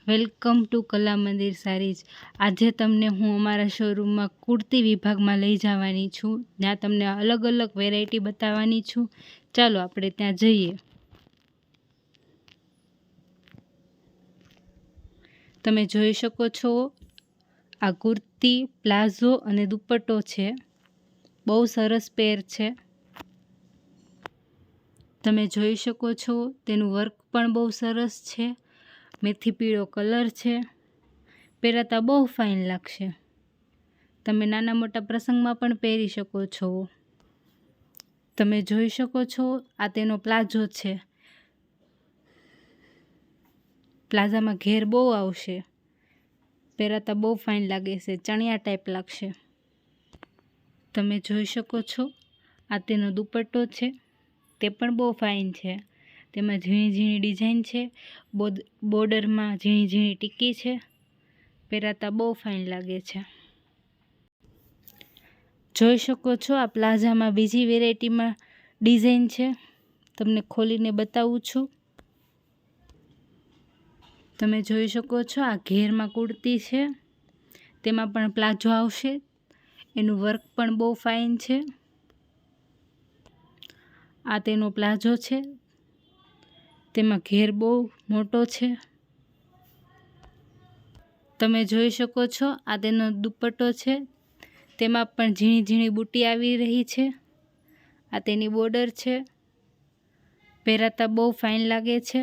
Welcome to કલા મંદિર saris. આજે તમને હું અમારા શોરૂમમાં કુર્તી વિભાગમાં લઈ જવાની છું, જ્યાં તમને અલગ અલગ વેરાયટી બતાવવાની છું। ચાલો આપણે ત્યાં જઈએ। તમે જોઈ શકો છો આ કુર્તી, પ્લાઝો અને દુપટ્ટો છે। બહુ સરસ પેર છે। તમે જોઈ શકો છો તેનું વર્ક પણ બહુ સરસ છે। મેથી પીળો કલર છે। પહેરાતા બહુ ફાઇન લાગશે। તમે નાના મોટા પ્રસંગમાં પણ પહેરી શકો છો। તમે જોઈ શકો છો આ તેનો પ્લાઝો છે। પ્લાઝામાં ઘેર બહુ આવશે। પહેરાતા બહુ ફાઇન લાગે છે, ચણિયા ટાઈપ લાગશે। તમે જોઈ શકો છો આ તેનો દુપટ્ટો છે, તે પણ બહુ ફાઇન છે। તેમાં ઝીણી ઝીણી ડિઝાઇન છે, બોર્ડરમાં ઝીણી ઝીણી ટીકી છે। પહેરાતા બહુ ફાઇન લાગે છે। જોઈ શકો છો આ પ્લાઝામાં બીજી વેરાયટીમાં ડિઝાઇન છે, તમને ખોલીને બતાવું છું। તમે જોઈ શકો છો આ ઘેરમાં કુર્તી છે, તેમાં પણ પ્લાઝો આવશે। એનું વર્ક પણ બહુ ફાઇન છે। આ તેનો પ્લાઝો છે, તેમાં ઘેર બહુ મોટો છે। તમે જોઈ શકો છો આ તેનો દુપટ્ટો છે, તેમાં પણ ઝીણી ઝીણી બુટી આવી રહી છે। આ તેની બોર્ડર છે। પહેરાતા બહુ ફાઇન લાગે છે।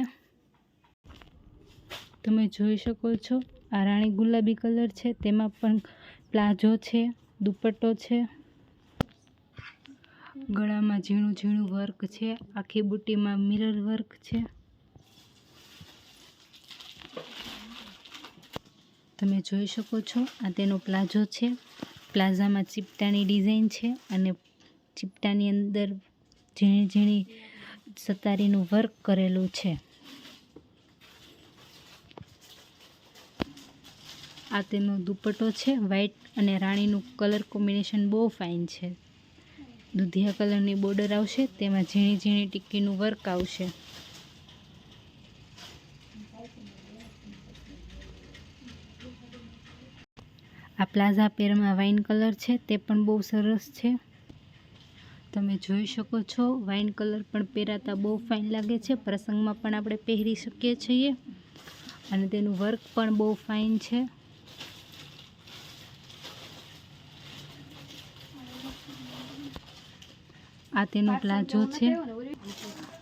તમે જોઈ શકો છો આ રાણી ગુલાબી કલર છે, તેમાં પણ પ્લાઝો છે, દુપટ્ટો છે। ગળામાં ઝીણું ઝીણું વર્ક છે, આખી બુટીમાં મિરર વર્ક છે। તમે જોઈ શકો છો આ તેનો પ્લાઝો છે। પ્લાઝામાં ચીપટાની ડિઝાઇન છે અને ચીપટાની અંદર ઝીણી ઝીણી સતારીનું વર્ક કરેલું છે। આ તેનો દુપટ્ટો છે, વ્હાઈટ અને રાણીનું કલર કોમ્બિનેશન બહુ ફાઇન છે। દૂધિયા કલરની બોર્ડર આવશે, તેમાં ઝીણી ઝીણી ટીકીનું વર્ક આવશે। આ પ્લાઝા પેરમાં વાઇન કલર છે, તે પણ બહુ સરસ છે। તમે જોઈ શકો છો વાઇન કલર પણ પહેરાતા બહુ ફાઇન લાગે છે। પ્રસંગમાં પણ આપણે પહેરી શકીએ છીએ અને તેનું વર્ક પણ બહુ ફાઇન છે। આ તેનો પ્લાઝો છે।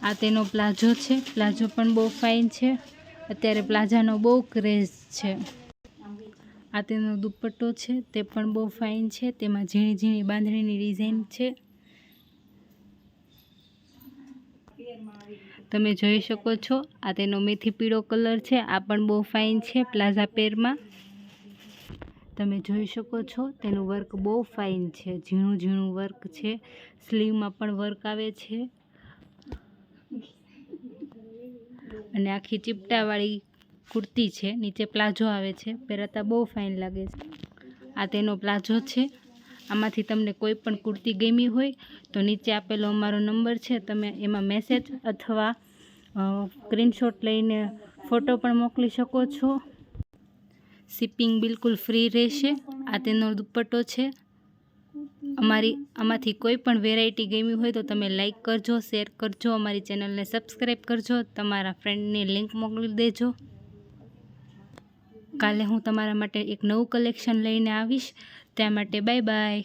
આ તેનો પ્લાઝો છે, પ્લાઝો પણ બહુ ફાઇન છે। અત્યારે પ્લાઝાનો બહુ ક્રેઝ છે। આ તેનો દુપટ્ટો છે, તે પણ બહુ ફાઇન છે। તેમાં ઝીણી ઝીણી બાંધણીની ડિઝાઇન છે। તમે જોઈ શકો છો આ તેનો મેથી પીળો કલર છે, આ પણ બહુ ફાઇન છે પ્લાઝા પેરમાં। તમે જોઈ શકો છો તેનું વર્ક બહુ ફાઇન છે, ઝીણું ઝીણું વર્ક છે। સ્લીવમાં પણ વર્ક આવે છે અને આખી ચીપટાવાળી કુર્તી છે, નીચે પ્લાઝો આવે છે। પહેરાતા બહુ ફાઇન લાગે છે। આ તેનો પ્લાઝો છે। આમાંથી તમને કોઈ પણ કુર્તી ગમી હોય તો નીચે આપેલો અમારો નંબર છે, તમે એમાં મેસેજ અથવા સ્ક્રીનશોટ લઈને ફોટો પણ મોકલી શકો છો। શિપિંગ બિલકુલ ફ્રી રહેશે। આ તેનો દુપટ્ટો છે। આમાંથી કોઈ પણ વેરાયટી ગમી હોય તો તમે લાઈક કરજો, શેર કરજો, અમારી ચેનલને સબસ્ક્રાઈબ કરજો, તમારા ફ્રેન્ડની લિંક મોકલી દેજો। કાલે હું તમારા માટે એક નવું કલેક્શન લઈને આવીશ। ત્યાં માટે બાય બાય।